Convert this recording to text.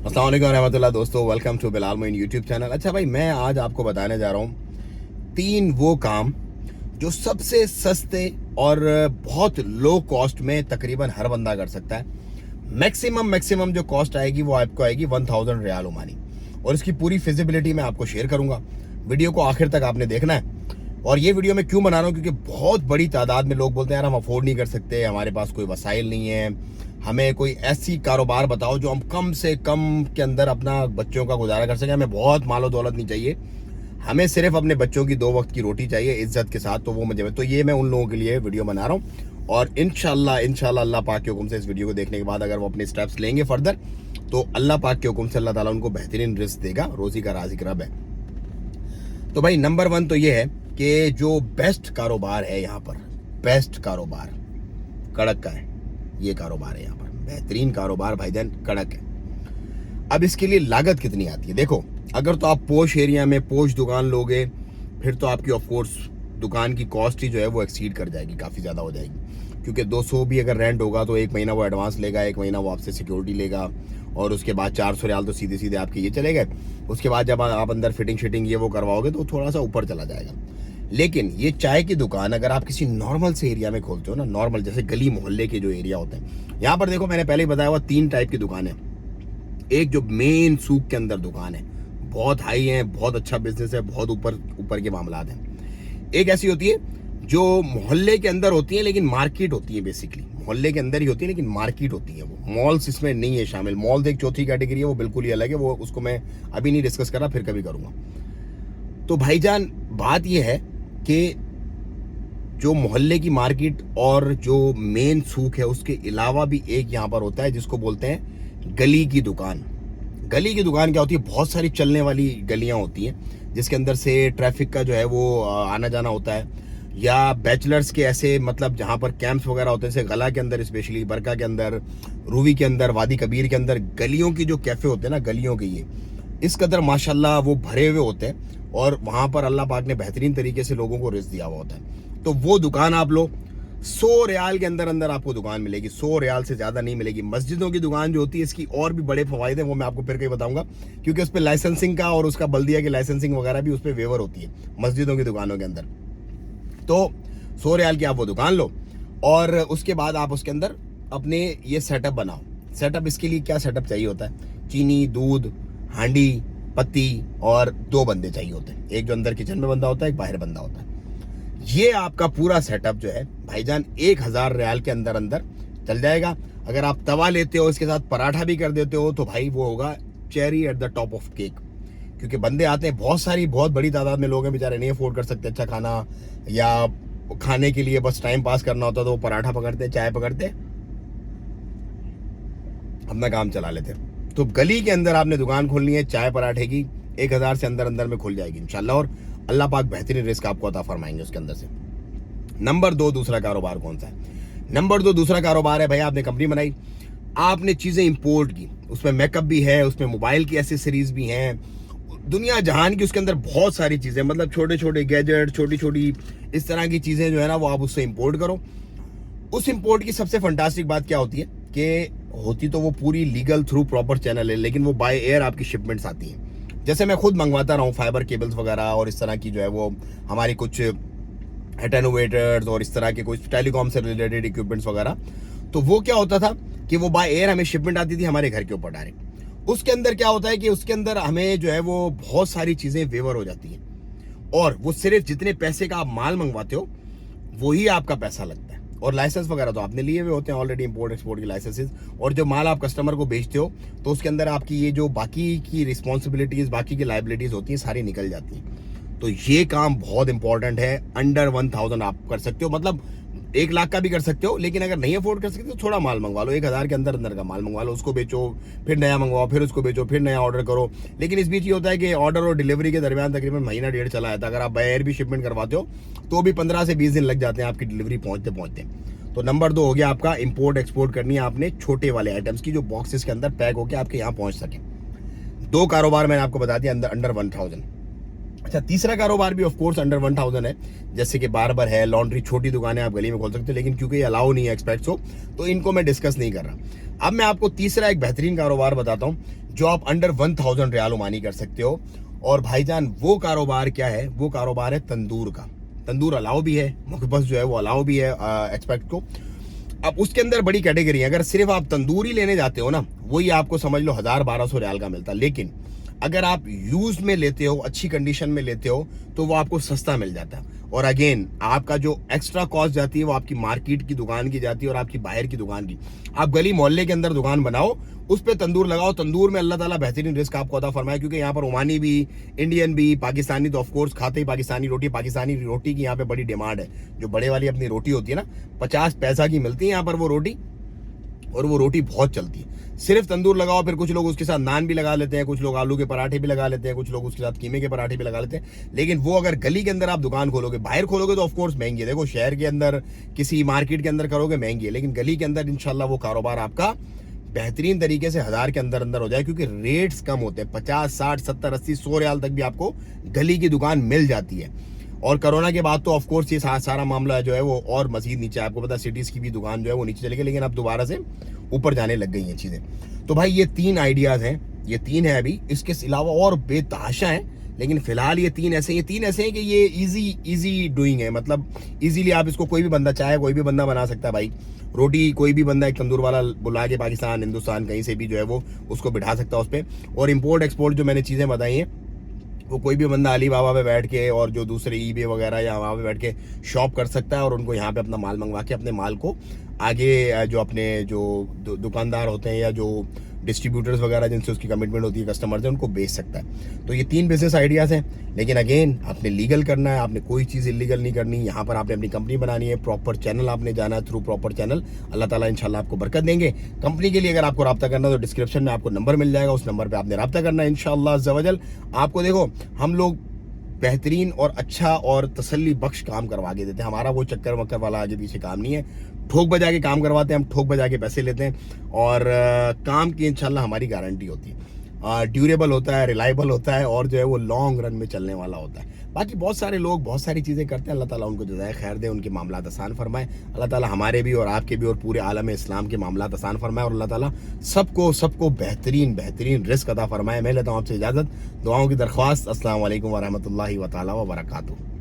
अस्सलाम वालेकुम रहमतुल्लाह दोस्तों, welcome to Bilal Moin YouTube channel. अच्छा भाई, मैं आज आपको बताने जा रहा हूँ 3 वो काम जो सबसे सस्ते और बहुत लो कॉस्ट में तकरीबन हर बंदा कर सकता है। मैक्सिमम जो कॉस्ट आएगी वो आपको आएगी 1000 रियाल ओमानी, और इसकी पूरी फिजिबिलिटी मैं आपको शेयर करूंगा। वीडियो को आखिर तक आपने देखना है। और ये वीडियो मैं क्यों बना रहा हूँ, क्योंकि बहुत बड़ी तादाद में लोग बोलते हैं यार हम अफोर्ड नहीं कर सकते, हमारे पास कोई वसाइल नहीं है, हमें कोई ऐसी कारोबार बताओ जो हम कम से कम के अंदर अपना बच्चों का गुजारा कर सकें। हमें बहुत मालो दौलत नहीं चाहिए, हमें सिर्फ अपने बच्चों की 2 वक्त की रोटी चाहिए इज्जत के साथ। तो वो मुझे, तो ये मैं उन लोगों के लिए वीडियो बना रहा हूँ। और इंशाल्लाह अल्लाह पाक के हुक्म से इस वीडियो को देखने के बाद अगर वो अपने स्टेप्स लेंगे फर्दर, तो अल्लाह पाक के हुक्म से अल्लाह ताला उनको बेहतरीन रिस्क देगा। रोजी का राज़िक रब है। तो भाई नंबर 1 तो ये है कि जो बेस्ट कारोबार है यहाँ पर, बेस्ट कारोबार कड़क का है। ये कारोबार है यहाँ पर बेहतरीन कारोबार भाईजान, कड़क है। अब इसके लिए लागत कितनी आती है देखो। अगर तो आप पोश एरिया में पोश दुकान लोगे, फिर तो आपकी ऑफ कोर्स दुकान की कॉस्ट ही जो है वो एक्सीड कर जाएगी, काफ़ी ज़्यादा हो जाएगी। क्योंकि 200 भी अगर रेंट होगा तो 1 महीना वो एडवांस लेगा, 1 महीना वो आपसे सिक्योरिटी लेगा, और उसके बाद 400 रियाल तो सीधे सीधे आपके ये चले गए। उसके बाद जब आप अंदर फिटिंग शिटिंग ये वो करवाओगे तो थोड़ा सा ऊपर चला जाएगा। लेकिन ये चाय की दुकान अगर आप किसी नॉर्मल से एरिया में खोलते हो ना, नॉर्मल जैसे गली मोहल्ले के जो एरिया होते हैं, यहाँ पर देखो मैंने पहले ही बताया हुआ 3 टाइप की दुकान है। एक जो मेन सूक के अंदर दुकान है, बहुत हाई है, बहुत अच्छा बिजनेस है, बहुत ऊपर के मामला हैं। एक ऐसी होती है जो मोहल्ले के अंदर होती है लेकिन मार्केट होती है, बेसिकली मोहल्ले के अंदर ही होती है लेकिन मार्केट होती है। वो मॉल्स इसमें नहीं है शामिल। मॉल एक चौथी कैटेगरी है, वो बिल्कुल ही अलग है। वो उसको मैं अभी नहीं डिस्कस कर रहा, फिर कभी करूंगा। तो भाईजान बात यह है कि जो मोहल्ले की मार्केट और जो मेन सूक है उसके अलावा भी एक यहाँ पर होता है जिसको बोलते हैं गली की दुकान। गली की दुकान क्या होती है, बहुत सारी चलने वाली गलियां होती हैं जिसके अंदर से ट्रैफिक का जो है वो आना जाना होता है, या बैचलर्स के ऐसे मतलब जहाँ पर कैंप्स वगैरह होते हैं, जैसे गला के अंदर, स्पेशली बरका के अंदर, रूवी के अंदर, वादी कबीर के अंदर गलियों की जो कैफे होते हैं ना, गलियों के, ये इस कदर माशाल्लाह वो भरे हुए होते हैं, और वहाँ पर अल्लाह पाक ने बेहतरीन तरीके से लोगों को रिस्क दिया हुआ होता है। तो वो दुकान आप लो, 100 रियाल के अंदर आपको दुकान मिलेगी, 100 रियाल से ज़्यादा नहीं मिलेगी। मस्जिदों की दुकान जो होती है इसकी और भी बड़े फ़वाइद हैं, वो मैं आपको फिर कहीं बताऊंगा, क्योंकि उस पर लाइसेंसिंग का और उसका बल्दिया की लाइसेंसिंग वगैरह भी उस पर वेवर होती है मस्जिदों की दुकानों के अंदर। तो 100 रियाल की आप वो दुकान लो, और उसके बाद आप उसके अंदर अपने ये सेटअप बनाओ। सेटअप इसके लिए क्या सेटअप चाहिए होता है, चीनी, दूध, हांडी, पत्ती, और 2 बंदे चाहिए होते हैं। एक जो अंदर किचन में बंदा होता है, एक बाहर बंदा होता है। ये आपका पूरा सेटअप जो है भाईजान 1000 रियाल के अंदर चल जाएगा। अगर आप तवा लेते हो, इसके साथ पराठा भी कर देते हो, तो भाई वो होगा cherry at the top of cake. क्योंकि बंदे आते हैं, बहुत बड़ी तादाद में लोग हैं बेचारे, नहीं अफोर्ड कर सकते अच्छा खाना, या खाने के लिए बस टाइम पास करना होता, तो वो पराठा पकड़ते, चाय पकड़ते, अपना काम चला लेते। तो गली के अंदर आपने दुकान खोलनी है चाय पराठे की, 1000 से अंदर में खुल जाएगी इंशाल्लाह, और अल्लाह पाक बेहतरीन रिस्क आपको अता फरमाएंगे उसके अंदर से। नंबर 2 दूसरा कारोबार कौन सा है? नंबर 2 दूसरा कारोबार है भाई, आपने कंपनी बनाई, आपने चीजें इंपोर्ट की, उसमें मेकअप भी है, उसमें मोबाइल की एसेसरीज भी हैं, दुनिया जहान की उसके अंदर बहुत सारी चीजें, मतलब छोटे छोटे गैजेट, छोटी छोटी इस तरह की चीजें जो है ना, वो आप उससे इंपोर्ट करो। उस इंपोर्ट की सबसे फंटास्टिक बात क्या होती है कि होती तो वो पूरी लीगल थ्रू प्रॉपर चैनल है, लेकिन वो बाय एयर आपकी शिपमेंट्स आती हैं। जैसे मैं खुद मंगवाता रहा हूँ फाइबर केबल्स वगैरह, और इस तरह की जो है वो हमारी कुछ एटेनुएटर्स और इस तरह के कुछ टेलीकॉम से रिलेटेड इक्विपमेंट्स वगैरह, तो वो क्या होता था कि वो बाय एयर हमें शिपमेंट आती थी हमारे घर के ऊपर डायरेक्ट। उसके अंदर क्या होता है कि उसके अंदर हमें जो है वो बहुत सारी चीज़ें वेवर हो जाती हैं, और वो सिर्फ जितने पैसे का आप माल मंगवाते हो वही आपका पैसा लगता है, और लाइसेंस वगैरह तो आपने लिए हुए होते हैं ऑलरेडी, इंपोर्ट एक्सपोर्ट की लाइसेंसेज। और जो माल आप कस्टमर को बेचते हो तो उसके अंदर आपकी ये जो बाकी की रिस्पॉन्सिबिलिटीज, बाकी की लाइबिलिटीज होती हैं, सारी निकल जाती हैं। तो ये काम बहुत इंपॉर्टेंट है। अंडर 1000 आप कर सकते हो, मतलब 1 लाख का भी कर सकते हो, लेकिन अगर नहीं अफोर्ड कर सकते तो थोड़ा माल मंगवा लो, 1000 के अंदर का माल मंगवा लो, उसको बेचो, फिर नया मंगवाओ, फिर उसको बेचो, फिर नया ऑर्डर करो। लेकिन इस बीच ये होता है कि ऑर्डर और डिलीवरी के दरमियान तकरीबन महीना 1.5 चला जाता है। अगर आप बाय एयर भी शिपमेंट करवाते हो तो भी 15 से 20 दिन लग जाते हैं आपकी डिलीवरी पहुंचते। तो नंबर 2 हो गया आपका, इंपोर्ट एक्सपोर्ट करनी है आपने छोटे वाले आइटम्स की, जो बॉक्सेस के अंदर पैक होकर आपके यहाँ पहुंच सके। 2 कारोबार मैंने आपको बता दिया अंडर 1000। अच्छा, तीसरा कारोबार भी ऑफ कोर्स अंडर 1000 है, जैसे कि बार्बर है, लॉन्ड्री, छोटी दुकानें आप गली में खोल सकते हो, लेकिन क्योंकि ये अलाउ नहीं है एक्सपेक्ट्स हो, तो इनको मैं डिस्कस नहीं कर रहा। अब मैं आपको तीसरा एक बेहतरीन कारोबार बताता हूँ जो आप अंडर 1000 रियाल ओमानी कर सकते हो। और भाईजान वो कारोबार क्या है? वो कारोबार है तंदूर का। तंदूर अलाउ भी है, मुकबस जो है वो अलाउ भी है एक्सपेक्ट को। अब उसके अंदर बड़ी कैटेगरी है। अगर सिर्फ आप तंदूरी लेने जाते हो ना, वही आपको समझ लो 1000-1200 रियाल का मिलता है। लेकिन अगर आप यूज में लेते हो, अच्छी कंडीशन में लेते हो, तो वो आपको सस्ता मिल जाता है। और अगेन आपका जो एक्स्ट्रा कॉस्ट जाती है वो आपकी मार्केट की दुकान की जाती है और आपकी बाहर की दुकान की। आप गली मोहल्ले के अंदर दुकान बनाओ, उस पर तंदूर लगाओ। तंदूर में अल्लाह ताला बेहतरीन रिस्क आपको अता फरमाए, क्योंकि यहाँ पर ओमानी भी, इंडियन भी, पाकिस्तानी तो ऑफ कोर्स खाते ही पाकिस्तानी रोटी की यहाँ पे बड़ी डिमांड है। जो बड़े वाली अपनी रोटी होती है ना, 50 पैसा की मिलती है यहाँ पर वो रोटी, और वो रोटी बहुत चलती है। सिर्फ तंदूर लगाओ, फिर कुछ लोग उसके साथ नान भी लगा लेते हैं, कुछ लोग आलू के पराठे भी लगा लेते हैं, कुछ लोग उसके साथ कीमे के पराठे भी लगा लेते हैं। लेकिन वो अगर गली के अंदर आप दुकान खोलोगे, बाहर खोलोगे तो ऑफकोर्स महंगी है। देखो, शहर के अंदर किसी मार्केट के अंदर करोगे महंगी है, लेकिन गली के अंदर इंशाल्लाह वो कारोबार आपका बेहतरीन तरीके से 1000 के अंदर अंदर हो जाए, क्योंकि रेट्स कम होते हैं। 50, 60, 70, 80, 100 रियाल तक भी आपको गली की दुकान मिल जाती है। और कोरोना के बाद तो ऑफ कोर्स ये सारा मामला जो है वो और मजीद नीचे, आपको पता है सिटीज की भी दुकान जो है वो नीचे चली गई, लेकिन अब दोबारा से ऊपर जाने लग गई हैं चीजें। तो भाई ये 3 आइडियाज हैं, ये 3 है अभी, इसके अलावा और बेतहाशा हैं, लेकिन फिलहाल ये 3 ऐसे हैं कि ये इजी डूइंग है। मतलब इजीली आप इसको, कोई भी बंदा चाहे कोई भी बंदा बना सकता है भाई। रोटी कोई भी बंदा एक तंदूर वाला बुला के पाकिस्तान, हिंदुस्तान कहीं से भी जो है वो उसको बिठा सकता है उस पर। और इम्पोर्ट एक्सपोर्ट जो मैंने चीजें बताई हैं, वो कोई भी बंदा अली बाबा पे बैठ के और जो दूसरे ईबे वगैरह या वहाँ पे बैठ के शॉप कर सकता है, और उनको यहाँ पे अपना माल मंगवा के अपने माल को आगे जो अपने जो दुकानदार होते हैं या जो डिस्ट्रीब्यूटर्स वगैरह जिनसे उसकी कमिटमेंट होती है कस्टमर से, उनको बेच सकता है। तो ये 3 बिजनेस आइडियाज़ हैं, लेकिन अगेन आपने लीगल करना है, आपने कोई चीज़ इलीगल नहीं करनी। यहाँ पर आपने अपनी कंपनी बनानी है, प्रॉपर चैनल आपने जाना है, थ्रू प्रॉपर चैनल अल्लाह ताला इंशाल्लाह आपको बरकत देंगे। कंपनी के लिए अगर आपको रब्ता करना है तो डिस्क्रिप्शन में आपको नंबर मिल जाएगा, उस नंबर पर आपने रब्ता करना है इंशाल्लाह अज़्ज़ा वजल। आपको देखो, हम लोग बेहतरीन और अच्छा और तसल्ली बख्श काम करवा के देते हैं। हमारा वो चक्कर वक्कर वाला आगे पीछे काम नहीं है, ठोक बजा के काम करवाते हैं हम, ठोक बजा के पैसे लेते हैं। और काम की इंशाल्लाह हमारी गारंटी होती है, ड्यूरेबल होता है, रिलायबल होता है, और जो है वो लॉन्ग रन में चलने वाला होता है। बाकी बहुत सारे लोग बहुत सारी चीज़ें करते हैं, अल्लाह ताला उनको जज़ाए खैर दे, उनके मामलात आसान फरमाए। अल्लाह ताला हमारे भी और आपके भी और पूरे आलम इस्लाम के मामलात आसान फरमाए, और अल्लाह ताला सबको बेहतरीन रिस्क अता फरमाए। मैं लेता हूँ आपसे इजाज़त, दुआओं की दरख्वास्त। अस्सलाम वालेकुम व रहमतुल्लाहि व तआला व बरकातुहू।